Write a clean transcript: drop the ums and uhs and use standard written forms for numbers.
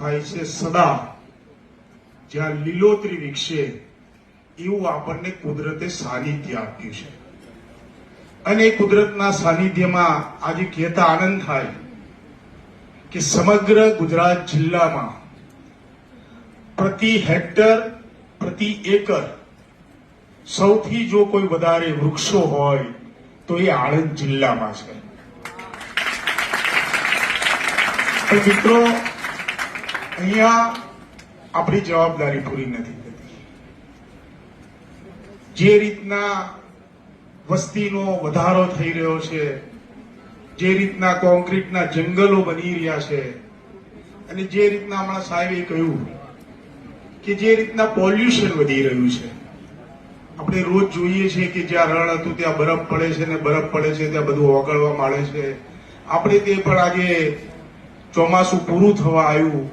થાય છે સદા જ્યાં લીલોતરી વિકસે એવું આપણને કુદરતે સાનિધ્ય આપ્યું છે. અને એ કુદરતના સાનિધ્યમાં આજે કહેતા આનંદ થાય કે સમગ્ર ગુજરાત જિલ્લામાં પ્રતિ હેક્ટર પ્રતિ એકર સૌથી જો કોઈ વધારે વૃક્ષો હોય તો એ આણંદ જિલ્લામાં છે. પણ મિત્રો, અહીંયા આપણી જવાબદારી પૂરી નથી થતી. જે રીતના વસ્તીનો વધારો થઈ રહ્યો છે, જે રીતના કોન્ક્રીટના જંગલો બની રહ્યા છે, અને જે રીતના હમણાં સાહેબે કહ્યું કે જે રીતના પોલ્યુશન વધી રહ્યું છે. આપણે રોજ જોઈએ છીએ કે જ્યાં રણ હતું ત્યાં બરફ પડે છે ને બરફ પડે છે ત્યાં બધું ઓગળવા માંડે છે. આપણે તે પણ આજે ચોમાસું પૂરું થવા આવ્યું